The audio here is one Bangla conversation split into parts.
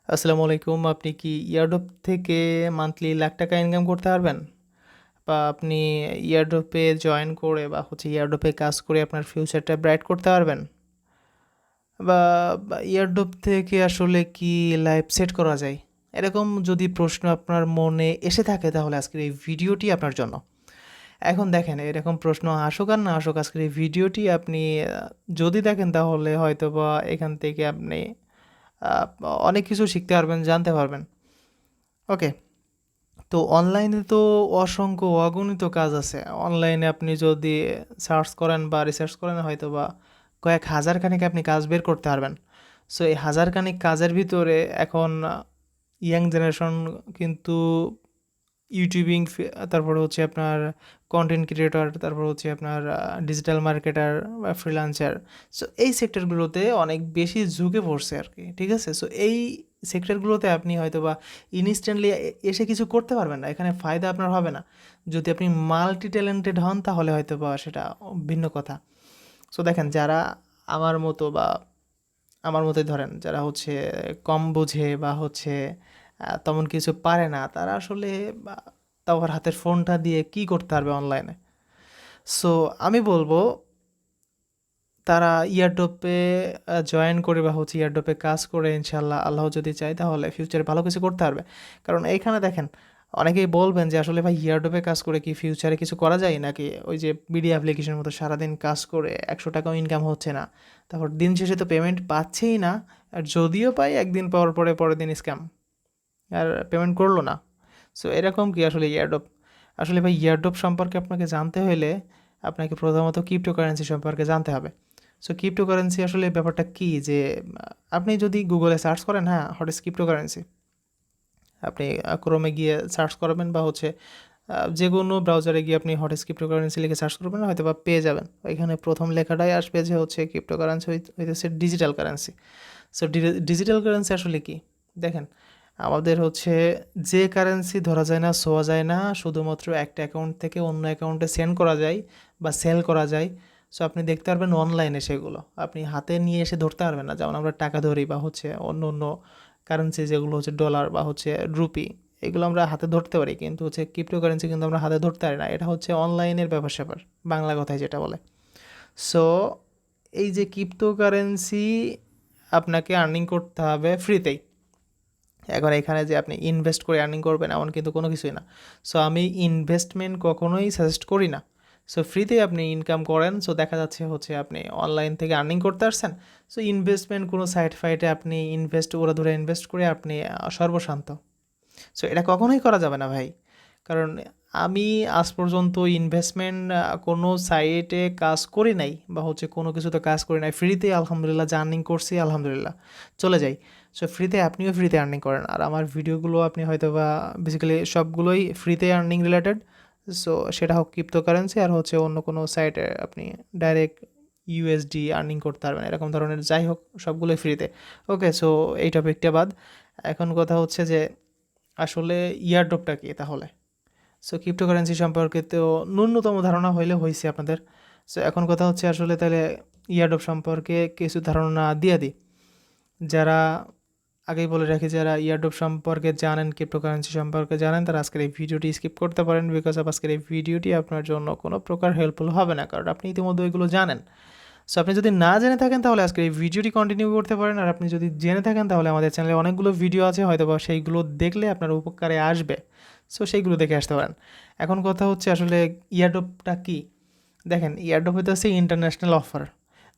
আসসালামু আলাইকুম। আপনি কি ইয়ারড্রপ থেকে মান্থলি লাখ টাকা ইনকাম করতে পারবেন? বা আপনি ইয়ারড্রপে জয়েন করে বা ইয়ারড্রপে কাজ করে আপনার ফিউচারটা ব্রাইট করতে পারবেন? বা ইয়ারড্রপ থেকে আসলে কি লাইফ সেট করা যায়? এরকম যদি প্রশ্ন আপনার মনে এসে থাকে তাহলে আজকের এই ভিডিওটি আপনার জন্য। এখন দেখেন এরকম প্রশ্ন আসুক আর না আসুক আজকের এই ভিডিওটি আপনি যদি দেখেন তাহলে হয়তোবা এখান থেকে আপনি আ অনেক কিছু শিখতে পারবেন, জানতে পারবেন। ওকে। তো অনলাইনে তো অসংখ্য অগণিত কাজ আছে। অনলাইনে আপনি যদি সার্চ করেন বা রিসার্চ করেন হয়তোবা কয়েক হাজার খানেক আপনি কাজ বের করতে পারবেন। সো এই হাজার খানেক কাজের ভিতরে এখন ইয়াং জেনারেশন কিন্তু ইউটিউবিং তারপরে আপনার কন্টেন্ট ক্রিয়েটর, তারপর আপনার ডিজিটাল মার্কেটার বা ফ্রিল্যান্সার। সো এই সেক্টরগুলোতে অনেক বেশি ঝুঁকে পড়ছে আর কি, ঠিক আছে? সো এই সেক্টরগুলোতে আপনি হয়তোবা ইনস্ট্যান্টলি এসে কিছু করতে পারবেন না, এখানে ফায়দা আপনার হবে না। যদি আপনি মাল্টি ট্যালেন্টেড হন তাহলে হয়তোবা সেটা ভিন্ন কথা। সো দেখেন যারা আমার মতো বা আমার মতোই ধরেন যারা কম বোঝে বা তেমন কিছু পারে না, তারা আসলে বা তার হাতের ফোনটা দিয়ে কি করতে পারবে অনলাইনে? সো আমি বলবো তারা ইয়ারড্রপে জয়েন করে বা ইয়ারড্রপে কাজ করে ইনশাল্লাহ আল্লাহ যদি চায় তাহলে ফিউচারে ভালো কিছু করতে পারবে। কারণ এইখানে দেখেন অনেকেই বলবেন যে আসলে ভাই ইয়ারড্রপে কাজ করে কি ফিউচারে কিছু করা যায় নাকি? ওই যে বিডি অ্যাপ্লিকেশনের মতো সারাদিন কাজ করে 100 টাকাও ইনকাম হচ্ছে না, তারপর দিন শেষে তো পেমেন্ট পাচ্ছেই না, আর যদিও পাই একদিন পাওয়ার পরে পরের দিন স্ক্যাম, আর পেমেন্ট করলো না। সো এরকম কি আসলে ইয়ারড্রপ? আসলে ভাই ইয়ারড্রপ সম্পর্কে আপনাকে জানতে হলে আপনাকে প্রথমত ক্রিপ্টোকারেন্সি সম্পর্কে জানতে হবে। সো ক্রিপ্টোকারেন্সি আসলে ব্যাপারটা কি যে আপনি যদি গুগলে সার্চ করেন, হ্যাঁ, হোয়াট ইজ ক্রিপ্টোকারেন্সি, আপনি ক্রোমে গিয়ে সার্চ করবেন বা যে কোনো ব্রাউজারে গিয়ে আপনি হোয়াট ইজ ক্রিপ্টোকারেন্সি লিখে সার্চ করবেন, হয়তো বা পেয়ে যাবেন। এখানে প্রথম লেখাটাই আসবে যে ক্রিপ্টোকারেন্সি হইতেছে digital currency. So digital currency আসলে কি? দেখেন আমাদের যে কারেন্সি ধরা যায় না, ছোঁয়া যায় না, শুধুমাত্র একটা অ্যাকাউন্ট থেকে অন্য অ্যাকাউন্টে সেন্ড করা যায় বা সেল করা যায়। সো আপনি দেখতে পারবেন অনলাইনে, সেগুলো আপনি হাতে নিয়ে এসে ধরতে পারবেন না। যেমন আমরা টাকা ধরি বা অন্য অন্য কারেন্সি যেগুলো ডলার বা রুপি, এগুলো আমরা হাতে ধরতে পারি, কিন্তু ক্রিপ্টোকারেন্সি কিন্তু আমরা হাতে ধরতে পারি না। এটা অনলাইনের ব্যাপার স্যাপার, বাংলা কথায় যেটা বলে। সো এই যে ক্রিপ্টোকারেন্সি আপনাকে আর্নিং করতে হবে ফ্রিতেই। এখন এখানে যে আপনি ইনভেস্ট করে আর্নিং করবেন এমন কিন্তু কোনো কিছুই না। সো আমি ইনভেস্টমেন্ট কখনোই সাজেস্ট করি না। সো ফ্রিতেই আপনি ইনকাম করেন। সো দেখা যাচ্ছে আপনি অনলাইন থেকে আর্নিং করতে পারছেন। সো ইনভেস্টমেন্ট কোনো সাইড ফাইটে আপনি ইনভেস্ট ওরা ধরে ইনভেস্ট করে আপনি সর্বশান্ত। সো এটা কখনোই করা যাবে না ভাই। কারণ আমি আজ পর্যন্ত ইনভেস্টমেন্ট কোনো সাইটে কাজ করি নাই বা কোনো কিছুতে কাজ করি নাই। ফ্রিতে আলহামদুলিল্লাহ যা আর্নিং করছি আলহামদুলিল্লাহ চলে যাই। সো ফ্রিতে আপনিও ফ্রিতে আর্নিং করেন। আর আমার ভিডিওগুলো আপনি হয়তোবা বেসিক্যালি সবগুলোই ফ্রিতে আর্নিং রিলেটেড। সো সেটা হোক ক্রিপ্টোকারেন্সি আর অন্য কোনো সাইটে আপনি ডাইরেক্ট ইউএসডি আর্নিং করতে পারবেন, এরকম ধরনের যাই হোক সবগুলোই ফ্রিতে। ওকে, সো এই টপিকটা বাদ। এখন কথা যে আসলে ইয়ারড্রপটা কি তাহলে? সো ক্রিপ্টোকারেন্সি সম্পর্কে তো ন্যূনতম ধারণা হইলে হয়েছে আপনাদের। সো এখন কথা আসলে তাহলে ইয়ারড্রপ সম্পর্কে কিছু ধারণা দিয়ে দিই। যারা আগেই বলে রাখি, যারা ইয়ারড্রপ সম্পর্কে জানেন, ক্রিপ্টোকারেন্সি সম্পর্কে জানেন, তারা আজকের এই ভিডিওটি স্কিপ করতে পারেন, বিকজ অফ আজকের এই ভিডিওটি আপনার জন্য কোনো প্রকার হেল্পফুল হবে না, কারণ আপনি ইতিমধ্যে এগুলো জানেন। সো আপনি যদি না জেনে থাকেন তাহলে আজকের এই ভিডিওটি কন্টিনিউ করতে পারেন, আর আপনি যদি জেনে থাকেন তাহলে আমাদের চ্যানেলে অনেকগুলো ভিডিও আছে, হয়তো বা সেইগুলো দেখলে আপনার উপকারে আসবে। সো সেইগুলো দেখে আসতে পারেন। এখন কথা আসলে ইয়ারড্রপটা কি? দেখেন ইয়ারড্রপ হচ্ছে ইন্টারন্যাশনাল অফার,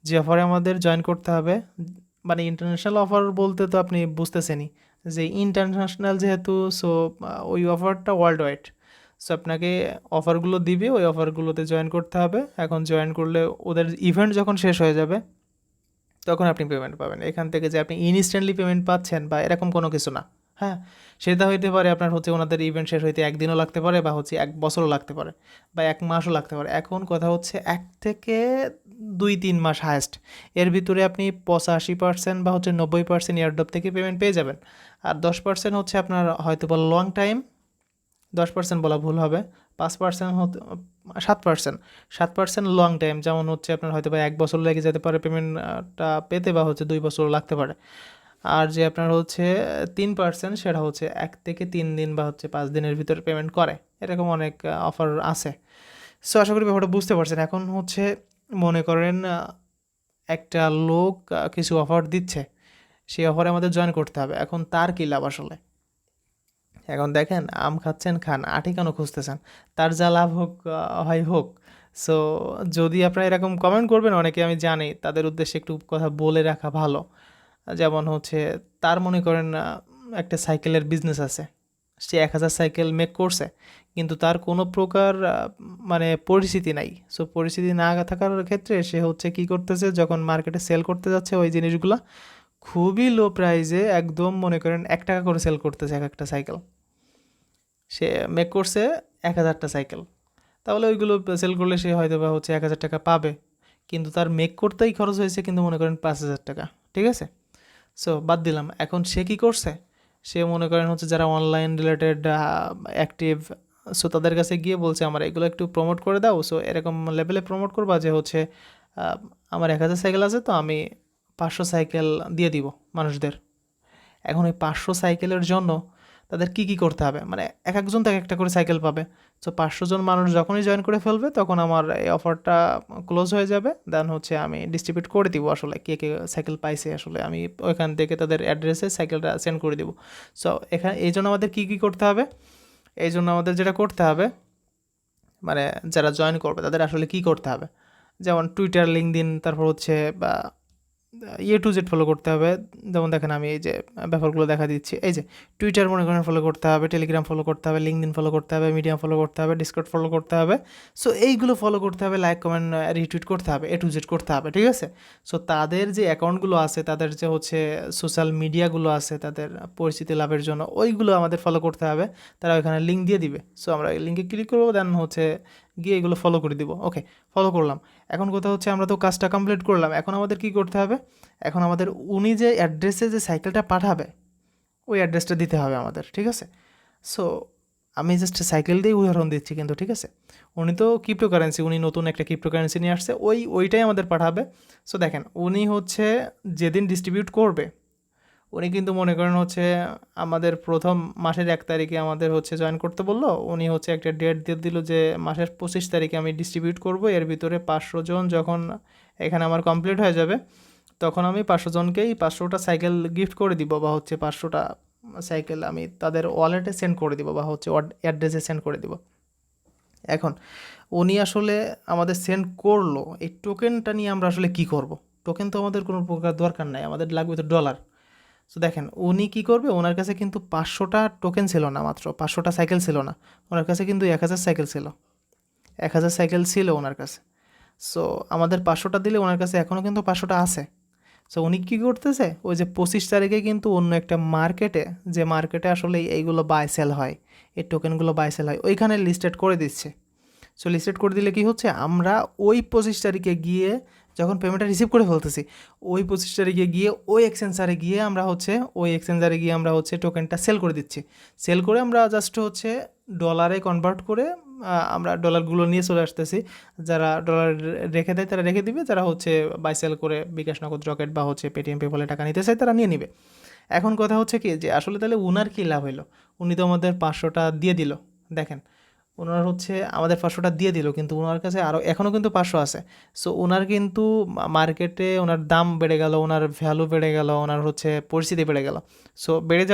যে অফারে আমাদের জয়েন করতে হবে। মানে ইন্টারন্যাশনাল অফার বলতে তো আপনি বুঝতেছেনই যে ইন্টারন্যাশনাল যেহেতু, সো ওই অফারটা ওয়ার্ল্ড ওয়াইড। সো আপনাকে অফারগুলো দিবে, ওই অফারগুলোতে জয়েন করতে হবে। এখন জয়েন করলে ওদের ইভেন্ট যখন শেষ হয়ে যাবে তখন আপনি পেমেন্ট পাবেন। এখান থেকে যে আপনি ইনস্ট্যান্টলি পেমেন্ট পাচ্ছেন বা এরকম কোনো কিছু না। হ্যাঁ, সেটা হইতে পারে আপনার ওনাদের ইভেন্ট শেষ হইতে একদিনও লাগতে পারে বা 1 বছরও লাগতে পারে বা 1 মাসও লাগতে পারে। এখন কথা 1 থেকে 2-3 মাস হায়েস্ট, এর ভিতরে আপনি 85% বা 90% এয়ারড্রপ থেকে পেমেন্ট পেয়ে যাবেন। আর 10% আপনার হয়তো বা লং টাইম, 10% বলা ভুল হবে, 5% 7%, 7% লং টাইম, যেমন আপনার হয়তো বা 1 বছর লেগে যেতে পারে পেমেন্টটা পেতে বা 2 বছর লাগতে পারে। আর যে আপনার হচ্ছে 3% সেটা হচ্ছে 1 থেকে 3 দিন বা হচ্ছে 5 দিনের ভিতরে পেমেন্ট করে, এরকম অনেক অফার আছে। সো আশা করি ব্যাপারটা বুঝতে পারছেন। এখন হচ্ছে মনে করেন একটা লোক কিছু অফার দিচ্ছে, সেই অফারে আমাদের জয়েন করতে হবে। এখন তার কী লাভ আসলে? এখন দেখেন, আম খাচ্ছেন খান, আটি কেন খুঁজতেছেন? তার যা লাভ হোক হয় হোক। সো যদি আপনারা এরকম কমেন্ট করবেন, অনেকে আমি জানি, তাদের উদ্দেশ্যে একটু কথা বলে রাখা ভালো। যেমন হচ্ছে তার মনে করেন একটা সাইকেলের বিজনেস আছে, সে 1000 সাইকেল মেক করছে, কিন্তু তার কোনো প্রকার মানে পরিচিতি নাই। সো পরিচিতি না থাকার ক্ষেত্রে সে হচ্ছে কি করতেছে, যখন মার্কেটে সেল করতে যাচ্ছে ওই জিনিসগুলো খুবই লো প্রাইসে, একদম মনে করেন 1 টাকা করে সেল করতেছে এক একটা সাইকেল। সে মেক করছে 1000টা সাইকেল, তাহলে ওইগুলো সেল করলে সে হয়তো বা হচ্ছে 1000 টাকা পাবে, কিন্তু তার মেক করতেই খরচ হয়েছে কিন্তু মনে করেন 5000 টাকা। ঠিক আছে, সো বাদ দিলাম। এখন সে কী করছে, সে মনে করেন হচ্ছে যারা অনলাইন রিলেটেড অ্যাক্টিভ, সো তাদের কাছে গিয়ে বলছে আমার এগুলো একটু প্রমোট করে দাও। সো এরকম লেভেলে প্রমোট করবা যে হচ্ছে আমার 1000 সাইকেল আছে, তো আমি 500 সাইকেল দিয়ে দিব মানুষদের। এখন ওই 500 সাইকেলের জন্য তাদের কি করতে হবে, মানে এক একজন তো এক একটা করে সাইকেল পাবে। সো 500 জন মানুষ যখনই জয়েন করে ফেলবে তখন আমার এই অফারটা ক্লোজ হয়ে যাবে। দেন হচ্ছে আমি ডিস্ট্রিবিউট করে দিব আসলে কে কে সাইকেল পাইছে, আসলে আমি ওইখান থেকে তাদের অ্যাড্রেসে সাইকেলটা সেন্ড করে দিব। সো এখানে এই জন্য আমাদের কী করতে হবে, এই জন্য আমাদের যেটা করতে হবে, মানে যারা জয়েন করবে তাদের আসলে কি করতে হবে, যেমন টুইটার, লিঙ্কডইন, তারপর হচ্ছে বা টু জেড ফলো করতে হবে। যেমন দেখেন আমি এই যে ব্যাপারগুলো দেখা দিচ্ছি, এই যে টুইটার মনে করেন ফলো করতে হবে, টেলিগ্রাম ফলো করতে হবে, লিঙ্কডইন ফলো করতে হবে, মিডিয়াম ফলো করতে হবে, ডিসকর্ড ফলো করতে হবে। সো এইগুলো ফলো করতে হবে, লাইক কমেন্ট রিটুইট করতে হবে, টু জেড করতে হবে। ঠিক আছে, সো তাদের যে অ্যাকাউন্টগুলো আছে, তাদের যে হচ্ছে সোশ্যাল মিডিয়াগুলো আছে, তাদের পরিচিতি লাভের জন্য ওইগুলো আমাদের ফলো করতে হবে। তারা ওইখানে লিঙ্ক দিয়ে দিবে, সো আমরা এই লিঙ্কে ক্লিক করবো, দেন হচ্ছে গিয়ে এগুলো ফলো করে দিব। ওকে, ফলো করলাম। এখন কথা হচ্ছে আমরা তো কাজটা কমপ্লিট করলাম, এখন আমাদের কি করতে হবে, এখন আমাদের উনি যে অ্যাড্রেসে যে সাইকেলটা পাঠাবে ওই অ্যাড্রেসটা দিতে হবে আমাদের। ঠিক আছে, সো আমি জাস্ট সাইকেল দিয়ে উদাহরণ দিচ্ছি কিন্তু। ঠিক আছে, উনি তো ক্রিপ্টোকারেন্সি, উনি নতুন একটা ক্রিপ্টোকারেন্সি নিয়ে আসছে, ওইটাই আমাদের পাঠাবে। সো দেখেন, উনি হচ্ছে যেদিন ডিস্ট্রিবিউট করবে, উনি কিন্তু মনে করেন হচ্ছে আমাদের প্রথম মাসের 1 তারিখে আমাদের হচ্ছে জয়েন করতে বললো, উনি হচ্ছে একটা ডেট দিয়ে দিল যে মাসের 25 তারিখে আমি ডিস্ট্রিবিউট করব, এর ভিতরে 500 জন যখন এখানে আমার কমপ্লিট হয়ে যাবে, তখন আমি 500 জনকেই 500টা সাইকেল গিফট করে দিব, বা হচ্ছে 500টা সাইকেল আমি তাদের ওয়ালেটে সেন্ড করে দিব, বা হচ্ছে অ্যাড্রেসে সেন্ড করে দিব। এখন উনি আসলে আমাদের সেন্ড করলো, এই টোকেনটা নিয়ে আমরা আসলে কি করব? টোকেন তো আমাদের কোনো প্রকার দরকার নাই, আমাদের লাগবে তো ডলার। সো দেখেন উনি কি করবে, ওনার কাছে কিন্তু 500টা টোকেন ছিল না, মাত্র 500টা সাইকেল ছিল না, ওনার কাছে কিন্তু 1000 সাইকেল ছিল, 1000 সাইকেল ছিল ওনার কাছে। সো আমাদের 500টা দিলে ওনার কাছে এখনও কিন্তু 500টা আছে। সো উনি কী করতেছে, ওই যে 25 তারিখে কিন্তু অন্য একটা মার্কেটে, যে মার্কেটে আসলে এইগুলো বাই সেল হয়, এই টোকেনগুলো বাই সেল হয়, ওইখানে লিস্টেড করে দিচ্ছে। সো লিস্টেড করে দিলে কি হচ্ছে, আমরা ওই 25 তারিখে গিয়ে যখন পেমেন্টটা রিসিভ করে ফেলতেছি, ওই 25 তারিখে গিয়ে ওই এক্সচেঞ্জারে গিয়ে আমরা হচ্ছে টোকেনটা সেল করে দিচ্ছি। সেল করে আমরা জাস্ট হচ্ছে ডলারে কনভার্ট করে আমরা ডলারগুলো নিয়ে চলে আসতেছি। যারা ডলার রেখে দেয় তারা রেখে দিবে, যারা হচ্ছে বাই সেল করে বিকাশ, নগদ, রকেট বা হচ্ছে পেটিএম, পেপলে টাকা নিতে চায় তারা নিয়ে নিবে। এখন কথা হচ্ছে কি, যে আসলে তাহলে উনার কী লাভ হইলো, উনি তো আমাদের 500টা দিয়ে দিল। দেখেন, ওনার হচ্ছে আমাদের 500টা দিয়ে দিল, কিন্তু ওনার কাছে আরও এখনও কিন্তু 500 আছে। সো ওনার কিন্তু মার্কেটে ওনার দাম বেড়ে গেল, ওনার ভ্যালু বেড়ে গেল, ওনার হচ্ছে পরিস্থিতি বেড়ে গেল। সো বেড়ে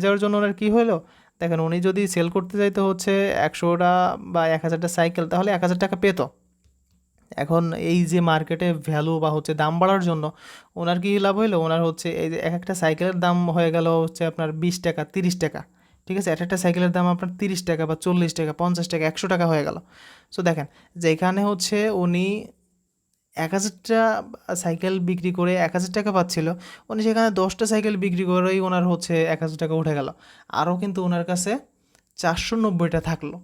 যাওয়ার জন্য ওনার কী হলো, দেখেন উনি যদি সেল করতে যাইতো হচ্ছে 100টা বা 1000টা সাইকেল, তাহলে 1000 টাকা পেতো। এখন এই যে মার্কেটে ভ্যালু বা হচ্ছে দাম বাড়ার জন্য ওনার কী লাভ হইলো, ওনার হচ্ছে এই যে এক একটা সাইকেলের দাম হয়ে গেল হচ্ছে আপনার 20 টাকা, 30 টাকা। ঠিক আছে, এক একটা সাইকেলের দাম আপনার 30 টাকা বা 40 টাকা, 50 টাকা, 100 টাকা হয়ে গেল। সো দেখেন, যেখানে হচ্ছে উনি 1000টা সাইকেল বিক্রি করে 1000 টাকা পাচ্ছিল, উনি সেখানে 10টা সাইকেল বিক্রি করেই ওনার হচ্ছে 1000 টাকা উঠে গেল, আরও কিন্তু ওনার কাছে 490টা থাকলো।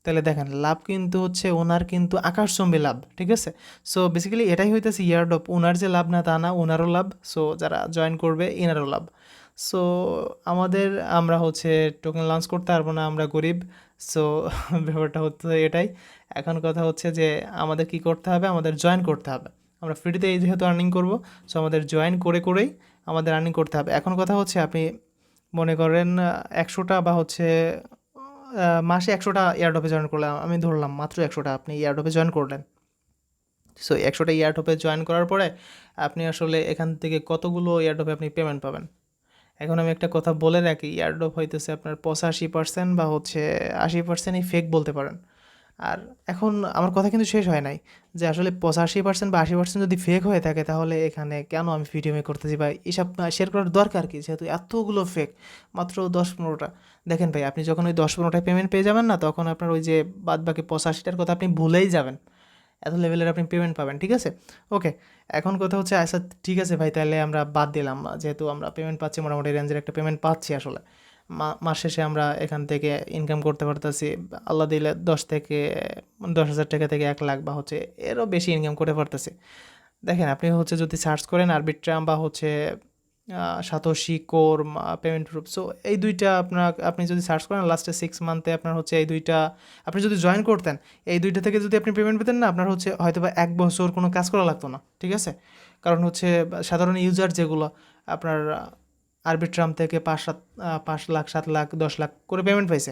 তাহলে দেখেন লাভ কিন্তু হচ্ছে ওনার কিন্তু আকাশচুম্বী লাভ। ঠিক আছে, সো বেসিক্যালি এটাই হইতেছে ইয়ারডপ, ওনার যে লাভ না তা না, ওনারও লাভ, সো যারা জয়েন করবে এনারও লাভ। সো আমরা হচ্ছে টোকেন লঞ্চ করতে পারবো না, আমরা গরিব। সো ব্যাপারটা হচ্ছে এটাই। এখন কথা হচ্ছে যে আমাদের কি করতে হবে, আমাদের জয়েন করতে হবে। আমরা ফ্রিতে এই যেহেতু আর্নিং করব, সো আমাদের জয়েন করে করেই আমাদের আর্নিং করতে হবে। এখন কথা হচ্ছে আপনি মনে করেন ১০০টা বা হচ্ছে মাসে ১০০টা এয়ারড্রপে জয়েন করলাম, আমি ধরলাম মাত্র ১০০টা আপনি এয়ারড্রপে জয়েন করলেন। সো ১০০টা এয়ারড্রপে জয়েন করার পরে আপনি আসলে এখান থেকে কতগুলো এয়ারড্রপে আপনি পেমেন্ট পাবেন। এখন আমি একটা কথা বলে রাখি, এয়ারড্রপ হইতেছে আপনার 85% বা হচ্ছে 80%ই ফেক বলতে পারেন। আর এখন আমার কথা কিন্তু শেষ হয় নাই, যে আসলে 85% বা 80% যদি ফেক হয়ে থাকে তাহলে এখানে কেন আমি ভিডিও মেক করতেছি বা এসব শেয়ার করার দরকার কি, যেহেতু এতগুলো ফেক, মাত্র 10-15টা। দেখেন ভাই, আপনি যখন ওই 10-15টায় পেমেন্ট পেয়ে যাবেন না, তখন আপনার ওই যে বাদ বাকি 85টার কথা আপনি ভুলেই যাবেন, এত লেভেলের আপনি পেমেন্ট পাবেন, ঠিক আছে? ওকে, এখন কথা হচ্ছে আচ্ছা ঠিক আছে ভাই, তাহলে আমরা বাদ দিলাম, যেহেতু আমরা পেমেন্ট পাচ্ছি, মোটামুটি রেঞ্জের একটা পেমেন্ট পাচ্ছি আসলে, মাস শেষে আমরা এখান থেকে ইনকাম করতে পারতেছি, আল্লাহ দিলে 10,000 টাকা থেকে 1 লাখ বা হচ্ছে এরও বেশি ইনকাম করতে পারতেছি। দেখেন, আপনি হচ্ছে যদি সার্চ করেন আরবিট্রাম বা হচ্ছে satoshi core payment group, so এই দুইটা আপনি যদি সার্চ করেন লাস্টে 6 মান্থে আপনার হচ্ছে এই দুইটা আপনি যদি জয়েন করতেন, এই দুইটা থেকে যদি আপনি পেমেন্ট পেতেন না, আপনার হচ্ছে হয়তো বা 1 বছর কোনো কাজ করা লাগতো না, ঠিক আছে? কারণ হচ্ছে সাধারণ ইউজার যেগুলো আপনার আরবিট্রাম থেকে 5 লাখ 7 লাখ 10 লাখ করে পেমেন্ট পাইছে।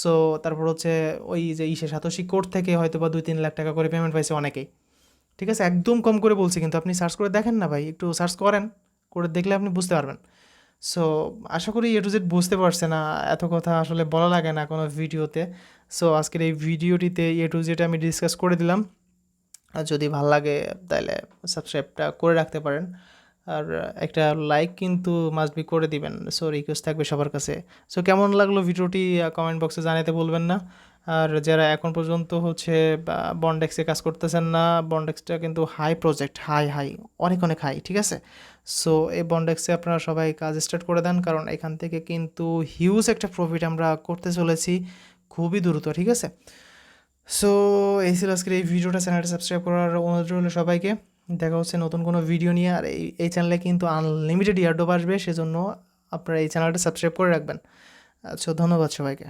সো তারপর হচ্ছে ওই যে সাতোশি কোর থেকে হয়তো বা 2-3 লাখ টাকা করে পেমেন্ট পাইছে অনেকেই, ঠিক আছে? একদম কম করে বলছি, কিন্তু আপনি সার্চ করে দেখেন না ভাই, একটু সার্চ করেন, করে দেখলে আপনি বুঝতে পারবেন। সো আশা করি এ টু জেড বুঝতে পারছে না, এত কথা আসলে বলা লাগে না কোনো ভিডিওতে। সো আজকের এই ভিডিওটিতে এ টু জেড আমি ডিসকাস করে দিলাম। আর যদি ভাল লাগে তাহলে সাবস্ক্রাইবটা করে রাখতে পারেন, আর একটা লাইক কিন্তু মাস্ট বি করে দিবেন। সো রিকোয়েস্ট থাকবে সবার কাছে। সো কেমন লাগলো ভিডিওটি কমেন্ট বক্সে জানাতে বলবেন না। আর যারা এখন পর্যন্ত হচ্ছে বন্ডেক্সে কাজ করতেছেন না, বন্ডেক্সটা কিন্তু হাই প্রজেক্ট, হাই অনেক অনেক হাই, ঠিক আছে? সো এই বন্ডেক্সে আপনারা সবাই কাজ স্টার্ট করে দেন, কারণ এখান থেকে কিন্তু হিউজ একটা প্রফিট আমরা করতে চলেছি খুবই দ্রুত, ঠিক আছে? সো এই ছিল আজকের এই ভিডিওটা। চ্যানেলটা সাবস্ক্রাইব করার অনুরোধ রইল সবাইকে। দেখা হচ্ছে নতুন কোনো ভিডিও নিয়ে। আর এই চ্যানেলে কিন্তু আনলিমিটেড ইয়ারড্রপ আসবে, সেজন্য আপনারা এই চ্যানেলটা সাবস্ক্রাইব করে রাখবেন। আচ্ছা, ধন্যবাদ সবাইকে।